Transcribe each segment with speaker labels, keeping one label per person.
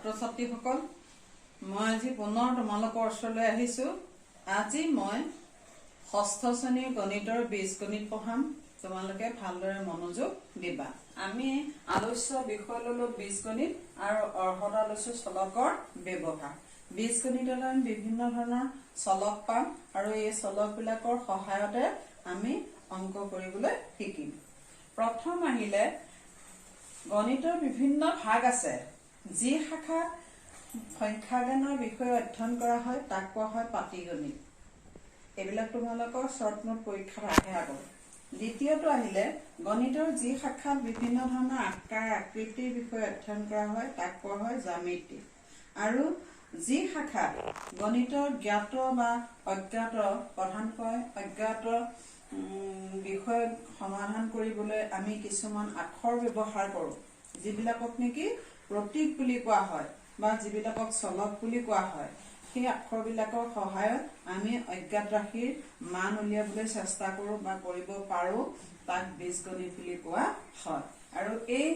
Speaker 1: ছাত্ৰ ছাত্ৰীসকল মই আজি পুনৰ তোমালোকৰ ওচৰলৈ আহিছো। আজি মই ষষ্ঠ শ্ৰেণীৰ গণিতৰ বীজগণিত পঢ়াম। তোমালোকে ভালদৰে মনোযোগ দিবা। আমি আলোচ্য বিষয় ললো বীজগণিত আৰু অৰ্হতা লৈছো চলকৰ ব্যৱহাৰ। বীজগণিতত আমি বিভিন্ন ধৰণৰ চলক পাম আৰু এই চলকবিলাকৰ সহায়তে আমি অংক কৰিবলৈ শিকিম। প্ৰথম আহিলে গণিতৰ বিভিন্ন ভাগ আছে। যি শাখাত সংখ্যা জ্ঞানৰ বিষয়ে অধ্যয়ন কৰা হয় তাক কোৱা হয় পাটীগণিত। এইবিলাক তোমালোকৰ শৰ্ট নোট পৰীক্ষাত আহে আগত। দ্বিতীয়টো আহিলে গণিতৰ যি শাখাত বিভিন্ন ধৰণৰ আকাৰ আকৃতিৰ বিষয়ে অধ্যয়ন কৰা হয় তাক কোৱা হয় জ্যামিতি। আৰু যি শাখাত গণিতৰ জ্ঞাত বা অজ্ঞাত প্ৰধানকৈ অজ্ঞাত বিষয় সমাধান কৰিবলৈ আমি কিছুমান আখৰ ব্যৱহাৰ কৰোঁ, যিবিলাকক নেকি প্ৰতীক বুলি কোৱা হয় বা যিবিলাকক চলক বুলি কোৱা হয়। সেই আখৰবিলাকৰ সহায়ত আমি অজ্ঞাত ৰাশিৰ মান উলিয়াবলৈ চেষ্টা কৰোঁ বা কৰিব পাৰোঁ, তাক বীজগণিত বুলি কোৱা হয়। আৰু এই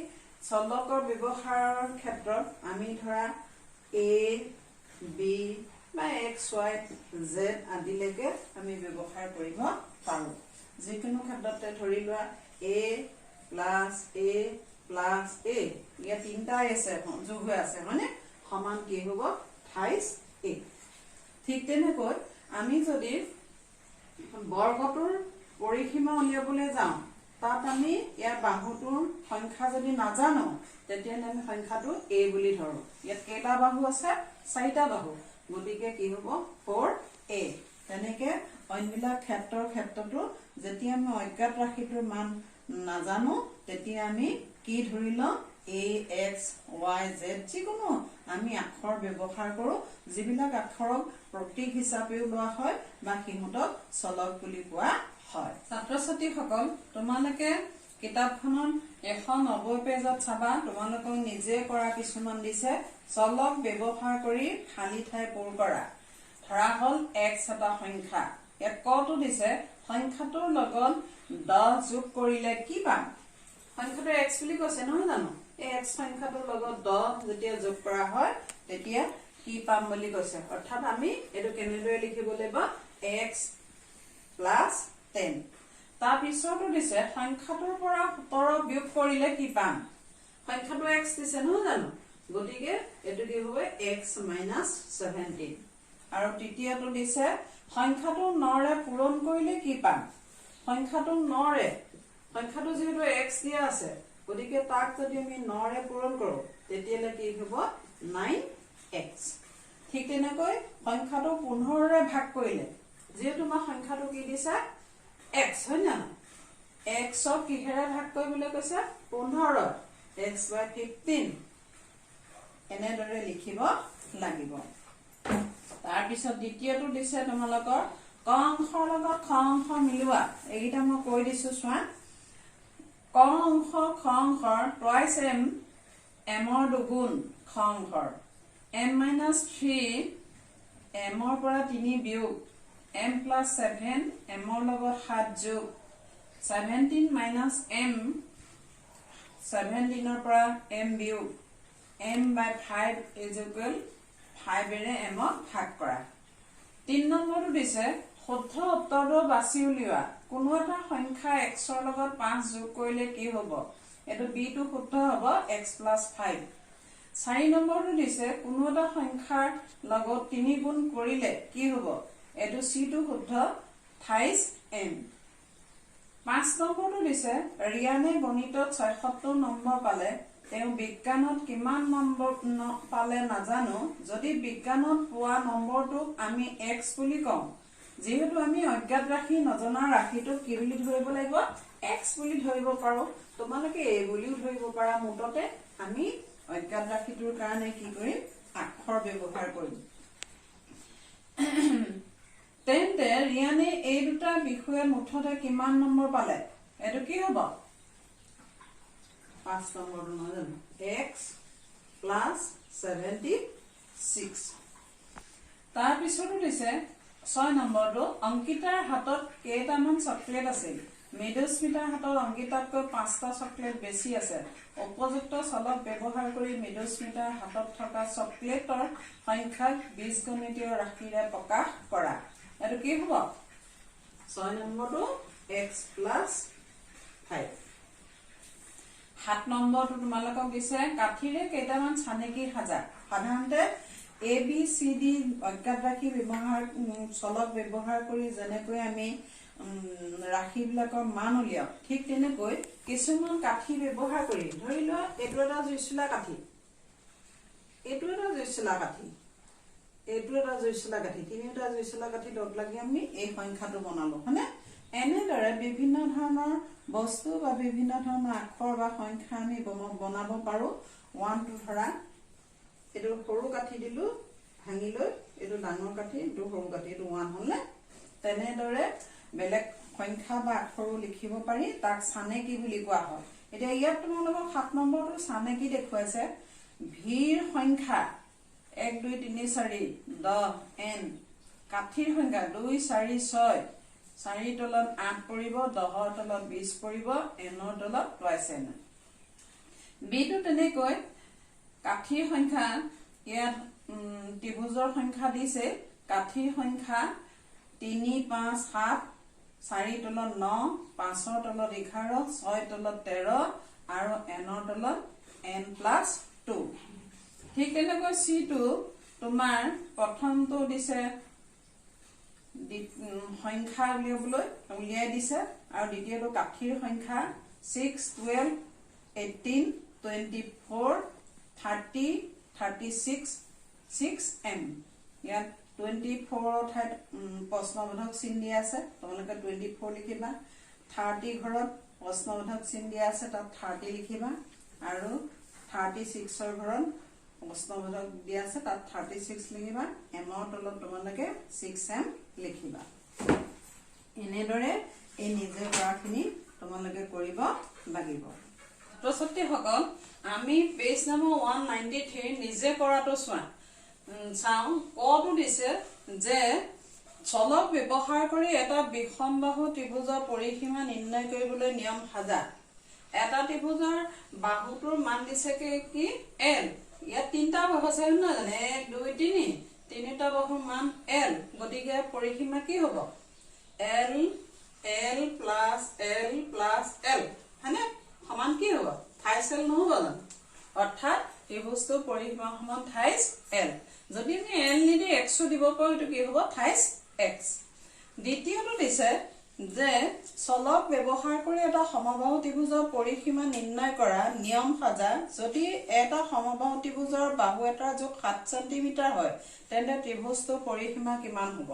Speaker 1: চলকৰ ব্যৱহাৰৰ ক্ষেত্ৰত আমি ধৰা এ বি বা এক্স ৱাই জেড আদিলৈকে আমি ব্যৱহাৰ কৰিব পাৰোঁ। যিকোনো ক্ষেত্ৰতে ধৰি লোৱা এ প্লাছ এ ইয়াত তিনিটা আছে যোগ হৈ আছে হয়নে, সমান কি হ'ব 28 এ। ঠিক তেনেকৈ আমি যদি বৰ্গটোৰ পৰিসীমা উলিয়াবলৈ যাওঁ, তাত আমি ইয়াৰ বাহুটোৰ সংখ্যা যদি নাজানো তেতিয়াহ'লে আমি সংখ্যাটো এ বুলি ধৰো। ইয়াত কেইটা বাহু আছে? 4টা বাহু, গতিকে কি হ'ব 4a। তেনেকে অন্যবিলাক ক্ষেত্ৰতো যেতিয়া আমি অজ্ঞাত ৰাশিটোৰ মান নাজানো তেতিয়া আমি কি ধৰি লওঁ এ এক্স ৱাই জেড যিকোনো আমি আখৰ ব্যৱহাৰ কৰোঁ, যিবিলাক আখৰক প্ৰতীক হিচাপেও লোৱা হয় বা সিহঁতক চলক বুলি কোৱা হয়। ছাত্ৰ ছাত্ৰীসকল তোমালোকে কিতাপখনত 190 পেজত চাবা, তোমালোকক নিজে কৰা কিছুমান দিছে। চলক ব্যৱহাৰ কৰি খালী ঠাই পূৰ কৰা। ধৰা হ'ল এক্স এটা সংখ্যা, ইয়াত কটো দিছে, সংখ্যাটোৰ লগত 10 যোগ কৰিলে কি পাম? সংখ্যাটো এক্স বুলি কৈছে নহয় জানো, এই এক্স সংখ্যাটোৰ লগত 10 যেতিয়া যোগ কৰা হয় তেতিয়া কি পাম বুলি কৈছে। অৰ্থাৎ আমি এইটো কেনেদৰে লিখিব লাগিব, এক্স প্লাছ 10। তাৰ পিছতো দিছে সংখ্যাটোৰ পৰা 17 বিয়োগ কৰিলে কি পাম? সংখ্যাটো এক্স দিছে নহয় জানো, গতিকে এইটো কি হ'ব এক্স মাইনাছ 17। আৰু তৃতীয়টো দিছে সংখ্যাটো 9ৰে পূৰণ কৰিলে কি পাম? সংখ্যাটো যিহেতু এক্স দিয়া আছে, গতিকে তাক যদি আমি 9ৰে পূৰণ কৰো তেতিয়াহ'লে কি হ'ব 9x। ঠিক তেনেকৈ সংখ্যাটো 15ৰে ভাগ কৰিলে, যিহেতু আমাৰ সংখ্যাটো কি দিছে x হয় না, xক কিহেৰে ভাগ কৰিবলৈ কৈছে 15, x/15 এনেদৰে লিখিব লাগিব। তাৰপিছত দ্বিতীয়টো দিছে তোমালোকৰ ক অংশৰ লগত খ অংশ মিলোৱা। এইকেইটা মই কৈ দিছো চোৱা। ক অংশ খ অংশৰ টুৱাইচ এমৰ দুগুণ খ অংশৰ m-3 এমৰ পৰা 3 বিয়োগ m+7 এমৰ লগত 7 যোগ 17 - m 17ৰ পৰা m বিয়োগ m/5 = 5ৰে mক ভাগ কৰা। 3 নম্বৰটো দিছে শুদ্ধ উত্তৰটো বাছি উলিওৱা। কোনো এটা সংখ্যা xৰ লগত 5 যোগ কৰিলে কি হ'ব? এইটো b টো শুদ্ধ হ'ব x+5। 4 নম্বৰটো দিছে কোনো এটা সংখ্যাৰ লগত 3 গুণ কৰিলে কি হ'ব? এইটো c টো শুদ্ধ 28m। 5 নম্বৰটো দিছে ৰিয়ানে গণিতত 76 নম্বৰ পালে, তেওঁ বিজ্ঞানত কিমান নম্বৰ পালে নাজানো। যদি বিজ্ঞানত পোৱা নম্বৰটোক আমি x বুলি কওঁ, যিহেতু আমি অজ্ঞাত ৰাশি নজনা ৰাশিটোক কি বুলি ধৰিব লাগিব? x বুলি ধৰিব পাৰো। তোমালোকে a বুলিও ধৰিব পাৰা। মুঠতে আমি অজ্ঞাত ৰাশিটোৰ কাৰণে কি কৰিম? আখৰ ব্যৱহাৰ কৰিম। তেন্তে ৰিয়ানে এই দুটা বিষয়ত মুঠতে কিমান নম্বৰ পালে? এইটো কি হ'ব? 5 নম্বৰটো নহয় জানো, x+76। তাৰপিছতো দিছে 6 নম্বৰটো অংকিতাৰ হাতত কেইটামান চকলেট আছিল, মৃদুস্মিতাৰ হাতত অংকিতাতকৈ 5টা চকলেট বেছি আছে। উপযুক্ত চলক ব্যৱহাৰ কৰি মৃদুস্মিতাৰ হাতত থকা চকলেটৰ সংখ্যাক বীজগণিতীয় ৰাশিৰে প্ৰকাশ কৰা। এইটো কি হ'ব? 6 নম্বৰটো x + 5। 7 নম্বৰটো তোমালোকক দিছে কাঠিৰে কেইটামান চানেকি সাজা। সাধাৰণতে ABCD অজ্ঞাত ৰাশি ব্যৱহাৰ চলক ব্যৱহাৰ কৰি যেনেকৈ আমি ৰাশিবিলাকৰ মান উলিয়াও, ঠিক তেনেকৈ কিছুমান কাঠি ব্যৱহাৰ কৰি, ধৰি লোৱা এইটো এটা জুইচোলা কাঠি, এইটো এটা জুইচোলা কাঠি, এইটো এটা জুইচোলা কাঠি, তিনিটা জুইচোলা কাঠি লগ লাগি আমি এই সংখ্যাটো বনালো, হয়নে? এনেদৰে বিভিন্ন ধৰণৰ বস্তু বা বিভিন্ন ধৰণৰ আখৰ বা সংখ্যা আমি বনাব পাৰো। 1 2 ধৰা এইটো সৰু কাঠি দিলো, ভাঙি লৈ এইটো ডাঙৰ কাঠি, এইটো সৰু কাঠি, এইটো 1 হ'লনে? তেনেদৰে বেলেগ সংখ্যা বা আখৰো লিখিব পাৰি, তাক চানেকি বুলি কোৱা হয়। এতিয়া ইয়াত তোমালোকক 7 নম্বৰটো চানেকি দেখুৱাইছে। ভিৰ সংখ্যা 1 2 3 4 10 n, কাঠিৰ সংখ্যা 2 4 6, 4 তলত 8 পৰিব, 10ৰ তলত 20 পৰিব, nৰ তলত twice n। বিটো তেনেকৈ কাঠিৰ সংখ্যা, ইয়াত ত্ৰিভুজৰ সংখ্যা দিছে, কাঠিৰ সংখ্যা 3 5 7, 4 তলত 9, 5ৰ তলত 11, 6 তলত 13 আৰু nৰ তলত n+2। ঠিক তেনেকৈ C2 তোমাৰ প্ৰথমটো দিছে সংখ্যা উলিয়াই দিছে, আৰু দ্বিতীয়টো কাঠিৰ সংখ্যা 6 12 18 24 30 36 6m। ইয়াত 24 ঠাইত প্ৰশ্নবোধক চিন দিয়া আছে, তোমালোকে 24 লিখিবা। 30 ঘৰত প্ৰশ্নবোধক চিন দিয়া আছে, তাত 30 লিখিবা, আৰু 36ৰ ঘৰত প্ৰশ্নবোধক দিয়া আছে, তাত 36 লিখিবা। এমৰ তলত তোমালোকে 6m লিখিবা। এনেদৰে এই নিজে কৰাখিনি তোমালোকে কৰিব লাগিব। ছাত্ৰ-ছাত্ৰীসকল, আমি পেজ নম্বৰ 193 নিজে কৰাটো চাওঁ। কটো দিছে যে চলক ব্যৱহাৰ কৰি এটা বিষমবাহু ত্ৰিভুজৰ পৰিসীমা নিৰ্ণয় কৰিবলৈ নিয়ম সাজা। এটা ত্ৰিভুজৰ বাহুটোৰ মান দিছে কি l। ইয়াত 3টা বাহু আছে নহয় জানো, 1 2 3, 3টা বাহুৰ মান l। গতিকে পৰিসীমা কি হ'ব? l l plus l plus l, হয়নে? সমান কি হ'ব? থাইছ l নহ'ব জানো? অৰ্থাৎ ত্ৰিভুজটোৰ পৰিসীমা সমান থাইছ l। যদি আমি l নিদি x দিব পাৰো, এইটো কি হ'ব? থাইছ x। দ্বিতীয়টো দিছে যে চলক ব্যৱহাৰ কৰি এটা সমবাহু ত্ৰিভুজৰ পৰিসীমা নিৰ্ণয় কৰা, নিয়ম সাজা। যদি এটা সমবাহু ত্ৰিভুজৰ বাহু এটাৰ জোখ 7 চেণ্টিমিটাৰ হয়, তেন্তে ত্ৰিভুজটোৰ পৰিসীমা কিমান হ'ব?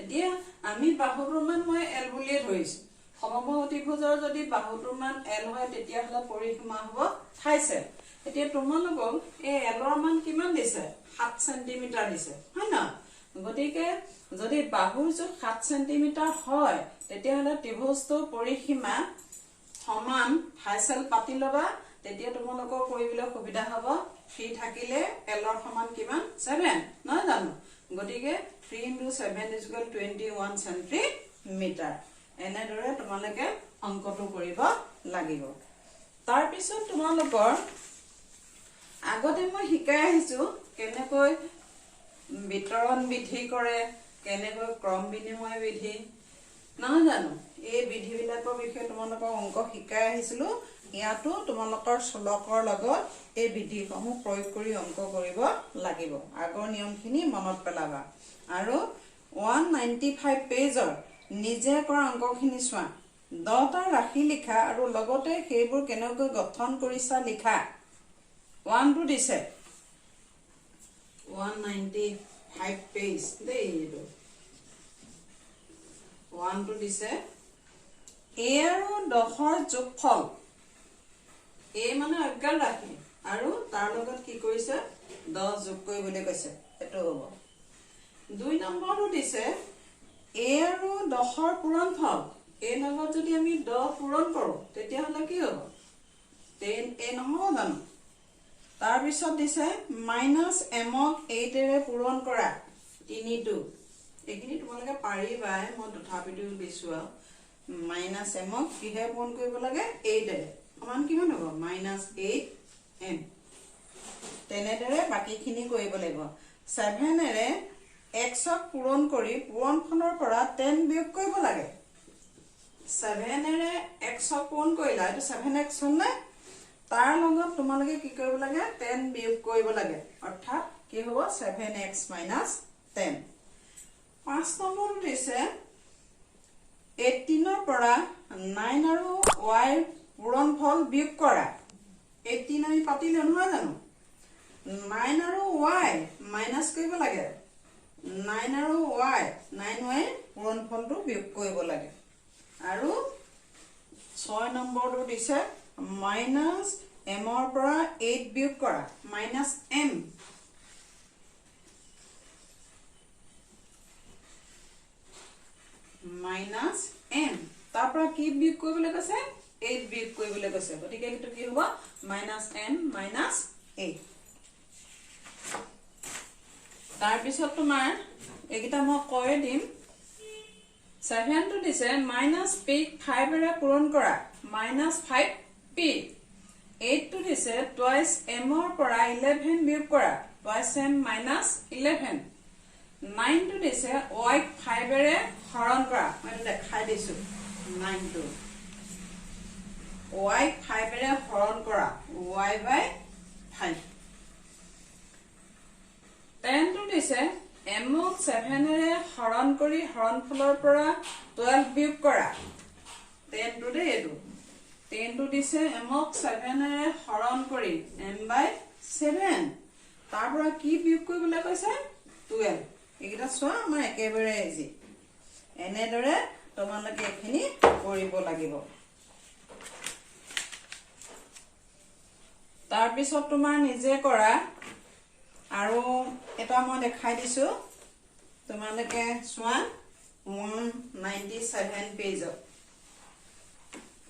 Speaker 1: এতিয়া আমি বাহুটোৰ মান মই l বুলিয়ে ধৰিছো। সমবাহু ত্ৰিভুজৰ যদি বাহুটোৰ মান l হয়, তেতিয়াহ'লে পৰিসীমা হ'ব থাইছ l। এতিয়া তোমালোকক এই এলৰ মান কিমান দিছে? 7 চেণ্টিমিটাৰ দিছে, হয় ন? গতিকে যদি বাহুৰ জোখ 7 চেণ্টিমিটাৰ হয়, তেতিয়াহ'লে ত্ৰিভুজটোৰ পৰিসীমা সমান থাইছ l পাতি ল'বা। তেতিয়া তোমালোকৰ কৰিবলৈ সুবিধা হ'ব। 3 থাকিলে এলৰ সমান কিমান? 7, নহয় জানো? গতিকে 3 × 7 = 21 চেণ্টিমিটাৰ। এনেদৰে তোমালোকে অংকটো কৰিব লাগিব। তাৰপিছত তোমালোকৰ আগতে মই শিকাই আহিছো কেনেকৈ বিতৰণ বিধি কৰে, কেনেকৈ ক্ৰম বিনিময় বিধি, নহয় জানো? এই বিধিবিলাকৰ বিষয়ে তোমালোকৰ অংক শিকাই আহিছিলো। ইয়াতো তোমালোকৰ চলকৰ লগত এই বিধিসমূহ প্ৰয়োগ কৰি অংক কৰিব লাগিব। আগৰ নিয়মখিনি মনত পেলাবা। আৰু 195 পেজৰ নিজে কৰা অংকখিনি চোৱা। 10টা ৰাশি লিখা আৰু লগতে সেইবোৰ কেনেকৈ গঠন কৰিছা লিখা। 1টো দিছে 195 পেজ দেই। 1টো দিছে a আৰু 10ৰ যোগফল। a মানে অজ্ঞাত ৰাশি, আৰু তাৰ লগত কি কৰিছে? 10 যোগ কৰিবলৈ কৈছে, এইটো হ'ব। 2 নম্বৰটো দিছে a আৰু 10ৰ পূৰণফল। a লগত যদি আমি 10 পূৰণ কৰো, তেতিয়াহ'লে কি হ'ব? 10a নহ'ব জানো? তাৰপিছত দিছে -mক 8ৰে পূৰণ কৰা 3টো। এইখিনি তোমালোকে পাৰিবাই, মই তথাপিতো দিছো আৰু মাইনাছ এমক কিহে পূৰণ কৰিব লাগে 8 সমান কিমান হ'ব -8m তেনেদৰে বাকীখিনি কৰিব লাগিব 7 xক পূৰণ কৰি পূৰণফলৰ পৰা 10 বিয়োগ কৰিব লাগে 7 xক পূৰণ কৰিলা এইটো 7x হ'ল নে তাৰ লগত তোমালোকে কি কৰিব লাগে 10 বিয়োগ কৰিব লাগে অৰ্থাৎ কি হ'ব 7x - 10 5 নম্বৰটো দিছে 18 পৰা 9 আৰু y পূৰণফল বিয়োগ কৰা 18 আমি পাতিলে নহয় জানো 9 আৰু y মাইনাছ কৰিব লাগে 9 আৰু y 9y পূৰণফলটো বিয়োগ কৰিব লাগে আৰু 6 নম্বৰটো দিছে -m ৰ পৰা 8 বিয়োগ কৰা -m -m তাৰ পৰা কি বিয়োগ কৰিবলৈ কৈছে 8 বিয়োগ কৰিবলৈ কৈছে গতিকে এইটো কি হ'ব -m - 8 তাৰ পিছত তোমাৰ এইকেইটা মই কৈ দিম 7 টো দিছে -p 5 ৰে পূৰণ কৰা -5p 8 টো দিছে টুৱাইছ m ৰ পৰা 11 বিয়োগ কৰা টুৱাইছ m - 11 9 টো দিছে y 5 ৰে হৰণ কৰা মই দেখাই দিছো 9 টো y 5 ৰে হৰণ কৰা y/5 10 টো দিছে m ক 7 ৰে হৰণ কৰি হৰণফলৰ পৰা 12 বিয়োগ কৰা 10 টো দে এইটো 10 টো দিছে m ক 7 ৰে হৰণ কৰি m/7 তাৰ পৰা কি বিয়োগ কৰিবলৈ কৈছে 12 এইকেইটা চোৱা আমাৰ একেবাৰে ইজি এনেদৰে তোমালোকে এখিনি কৰিব লাগিব তাৰ পিছত তোমাৰ নিজে কৰা আৰু এটা মই দেখাই দিছো তোমালোকে চোৱা 197 পেজত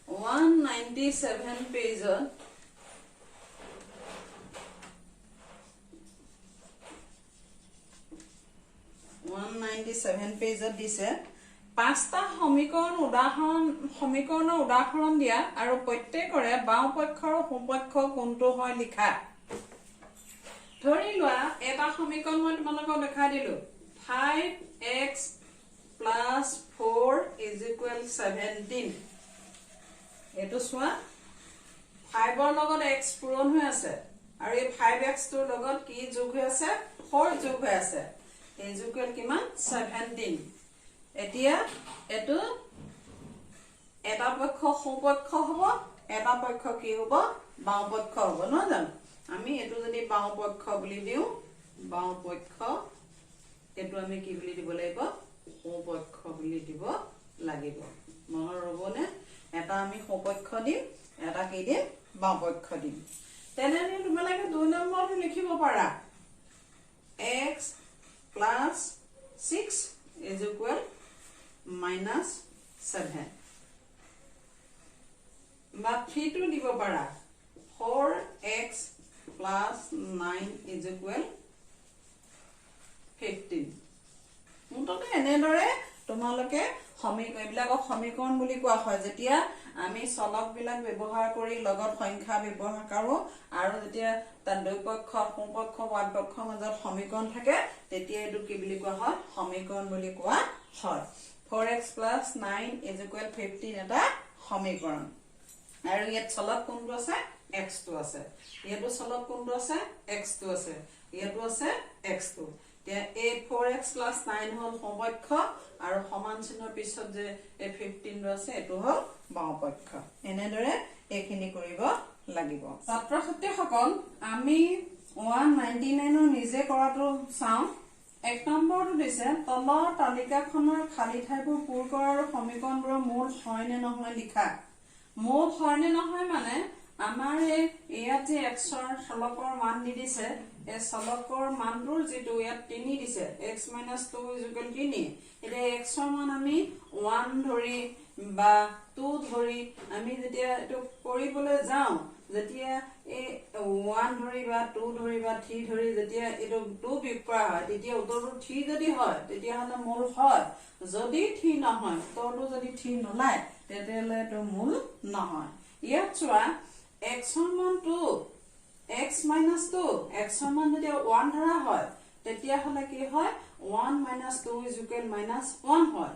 Speaker 1: 197 পেজত দিছে 5টা সমীকৰণৰ উদাহৰণ দিয়া আৰু প্ৰত্যেকৰে বাওঁ পক্ষ আৰু সোঁ পক্ষ কোনটো হয় লিখা ধৰি লোৱা এটা সমীকৰণ মই তোমালোকক দেখাই দিলো 5x + 4 = 17 এটো চোৱা 5 ৰ লগত x পূৰণ হৈ আছে আৰু এই 5x টোৰ লগত কি যোগ হৈ আছে 4 যোগ হৈ আছে এই যোগল কিমান 17 এতিয়া এটো এটা পক্ষ সোঁ পক্ষ হ'ব এটা পক্ষ কি হ'ব বাওঁ পক্ষ হ'ব নহয় জানো আমি এটো যদি বাওঁ পক্ষ বুলি দিও বাওঁ পক্ষ এটো আমি কি বুলি দিব লাগিব সোঁ পক্ষ বুলি দিব লাগিব মনৰ ৰবনে এটা আমি সোঁ পক্ষ দিম এটা কি দিম বাওঁ পক্ষ দিম তেনেনে তোমালোকে 2 নম্বৰটো লিখিব পাৰা x + 6 = -7 বা 3 টো দিব পাৰা 4x + 9 = 15 মুঠতে এনেদৰে তোমালোকে সমীকৰণ বুলি কোৱা হয় যেতিয়া আমি চলক বিলাক ব্যৱহাৰ কৰি লগত সংখ্যা ব্যৱহাৰ কৰো আৰু যেতিয়া তাৰ দুই পক্ষ সোঁ পক্ষ বাম পক্ষৰ মাজত সমীকৰণ থাকে তেতিয়া এটো কি বুলি কোৱা হয় সমীকৰণ বুলি কোৱা হয় 4x + 9 = 15 এটা সমীকৰণ আৰু ইয়াত চলক কোনটো আছে x টো আছে ইয়াতো চলক কোনটো আছে x টো আছে ইয়াতো আছে x টো তে এই 4x + 9 হল সোঁ পক্ষ আৰু সমান চিহ্নৰ পিছত যে এই 15 টো আছে এটো হল বাওঁ পক্ষ এনেদৰে এখিনি কৰিব লাগিব ছাত্ৰ ছাত্ৰীসকল আমি 199 ৰ নিজে কৰাটো চাও 1 নম্বৰটো দিছে তলৰ তালিকাখনৰ খালী ঠাইবোৰ পূৰ কৰাৰ সমীকৰণবোৰৰ মূল হয় নে নহয় লিখা মূল হয় নে নহয় মানে আমাৰ ইয়াত যে x ৰ চলকৰ মান দি দিছে এই চলকৰ মানটোৰ যেটো ইয়াত 3 দিছে x - 2 = 3 এতিয়া x ৰ মান আমি 1 ধৰি বা 2 ধৰি আমি যেতিয়া এটো কৰিবলৈ যাও যেতিয়া এই 1 ধৰিবা 2 ধৰিবা 3 ধৰি যেতিয়া এইটো 2 বিয়োগ কৰা হয় তেতিয়া উত্তৰটো 3 যদি হয় তেতিয়াহ'লে মূল হয় যদি 3 নহয় উত্তৰটো যদি 3 নোলায় তেতিয়াহ'লে এইটো মূল নহয় ইয়াত চোৱা x ৰ মান 2 x minus 2 x ৰ মান যদি 1 ধৰা হয় তেতিয়াহ'লে কি হয় 1 minus 2 is equal minus 1 হয়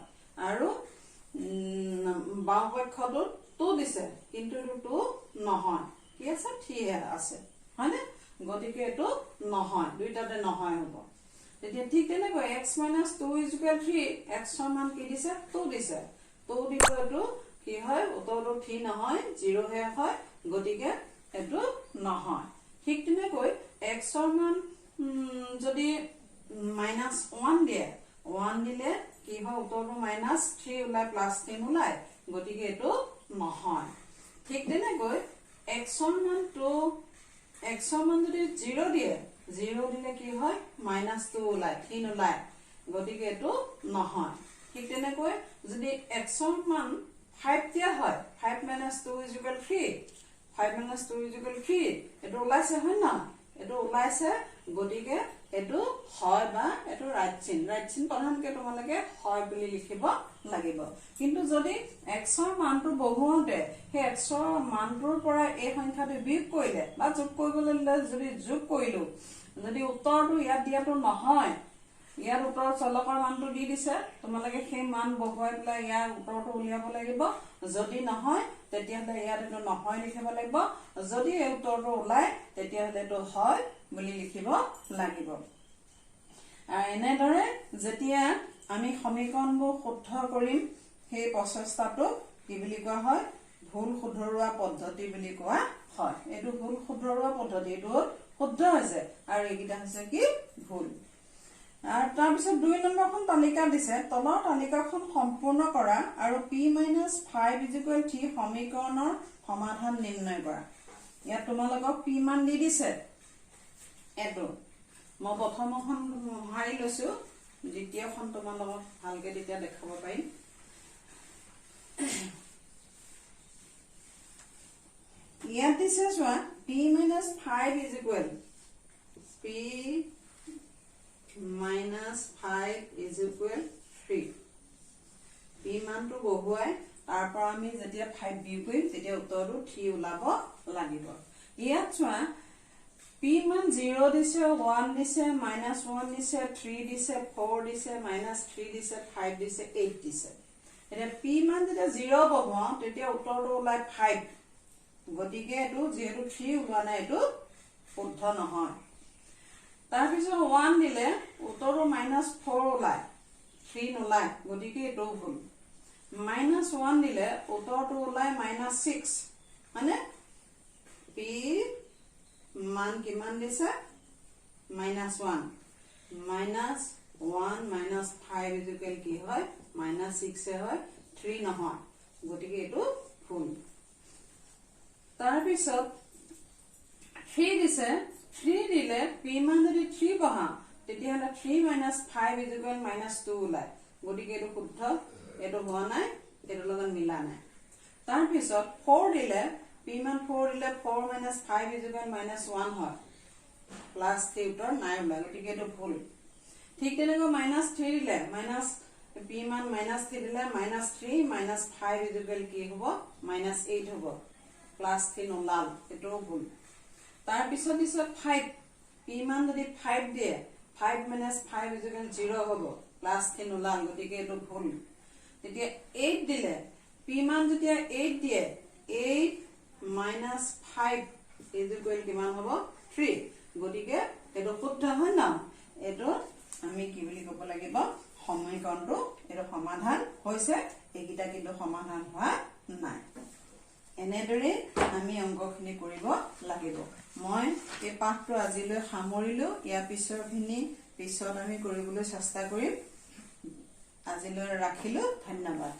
Speaker 1: আৰু বাওঁপক্ষটো 2 দিছে কিন্তু এইটো 2 নহয় কি আছে 3 আছে হয়নে গতিকে এইটো নহয় দুইটাতে নহয় হ'ব তেতিয়া ঠিক তেনেকৈ x minus 2 is equal 3 x ৰ মান কি দিছে 2 দিছে 2 দিলে এইটো কি হয় উত্তৰটো 3 নহয় 0 হে হয় গতিকে এইটো নহয় ঠিক তেনেকৈ x ৰ মান যদি -1 দিয়ে 1 দিলে কি হয় উত্তৰটো -3 ওলাই +3 ওলাই গতিকে এইটো নহয় ঠিক তেনেকৈ x ৰ মান 2 x ৰ মান যদি 0 দিয়ে 0 দিলে কি হয় -2 ওলাই 3 ওলাই গতিকে এইটো নহয় ঠিক তেনেকৈ যদি x ৰ মান 5 দিয়া হয় 5 - 2 = 3 5 - 2 = 3 এইটো ওলাইছে হয় না এইটো ওলাইছে গতিকে এইটো হয় বা এইটো ৰাইট চিন প্ৰধানকৈ তোমালোকে হয় বুলি লিখিব লাগিব কিন্তু যদি x ৰ মানটো বহুৱাওঁতে সেই x ৰ মানটোৰ পৰা এই সংখ্যাটো বিয়োগ কৰিলে বা যোগ কৰিবলৈ যদি যোগ কৰিলো যদি উত্তৰটো ইয়াত দিয়াটো নহয় ইয়াৰ উত্তৰ চলকৰ মানটো দি দিছে তোমালোকে সেই মান বহুৱাই পেলাই ইয়াৰ উত্তৰটো উলিয়াব লাগিব যদি নহয় তেতিয়াহ'লে ইয়াত এইটো নহয় লিখিব লাগিব যদি এই উত্তৰটো ওলায় তেতিয়াহ'লে এইটো হয় বুলি লিখিব লাগিব আৰু এনেদৰে যেতিয়া আমি সমীকৰণবোৰ শুদ্ধ কৰিম সেই প্ৰচেষ্টাটো কি বুলি কোৱা হয় ভুল শুধৰোৱা পদ্ধতি বুলি কোৱা হয় এইটো ভুল শুধৰোৱা পদ্ধতি এইটো শুদ্ধ হৈছে আৰু এইকেইটা হৈছে কি ভুল আৰু তাৰ পিছত 2 নম্বৰখন তালিকা দিছে তলৰ তালিকাখন সম্পূৰ্ণ কৰা আৰু p - 5 = 3 সমীকৰণৰ সমাধান নিৰ্ণয় কৰা ইয়াত তোমালোকক p মান দি দিছে এটো মই প্ৰথমখন হাৰি লৈছো দ্বিতীয়খন তোমালোকক ভালকে তেতিয়া দেখাব পাৰিম ইয়াত দিছে চোৱা p - 5 = p -5 = 3 p মানটো বহুৱাই তাৰ পৰা আমি যেতিয়া 5 বিয়োগ কৰিম তেতিয়া উত্তৰটো 3 ওলাব লাগিব ইয়াত চোৱা p মান 0 দিছে 1 দিছে -1 দিছে 3 দিছে 4 দিছে -3 দিছে 5 দিছে 8 দিছে এতিয়া p মান যেতিয়া 0 বহুৱাও তেতিয়া উত্তৰটো ওলাই 5 গতিকে এটো যেহেতু 3 ওলোৱা নাই এটো শুদ্ধ নহয় তাৰ পিছত 1 দিলে উত্তৰটো -4 ওলাই 3 নোলায় গতিকে এটো ভুল -1 দিলে উত্তৰটো ওলাই -6 মানে p মান কিমান দিছে -1 -1 -5 = কি হয় -6 হয় 3 নহয় গতিকে এটো ভুল তাৰ পিছত 3 দিছে 3 দিলে p মান যদি 3 বহা তেতিয়াহলে 3 - 5 = -2 ওলাই গতিকে এটো শুদ্ধ এটো হোৱা নাই এটো লগত মিলা নাই তাৰ পিছত 4 দিলে p মান 4 দিলে 4 - 5 = -1 হয় +3 উত্তৰ নাই ওলাই গতিকে এটো ভুল ঠিক তেনেকৈ -3 দিলে p মান -3 দিলে -3 - 5 = কি হ'ব -8 হ'ব +3 ওলাল এটো ভুল তাৰ পিছত দিছে 5 p মান যদি 5 দিয়ে 5 - 5 = 0 হ'ব +3 ওলাল গতিকে এটো ভুল তেতিয়া 8 দিলে p মান যেতিয়া 8 দিয়ে 8 - 5 = কিমান হ'ব 3 গতিকে এটো শুদ্ধ হয় না এটো আমি কি বুলি ক'ব লাগিব সমীকৰণটো এটো সমাধান হৈছে এইকিটা কিন্তু সমাধান হোৱা নাই এনেদৰে আমি অংকখিনি কৰিব লাগিব মই এই পাঠটো আজিলৈ সামৰিলো ইয়াৰ পিছত আমি কৰিবলৈ চেষ্টা কৰিম আজিলৈ ৰাখিলো ধন্যবাদ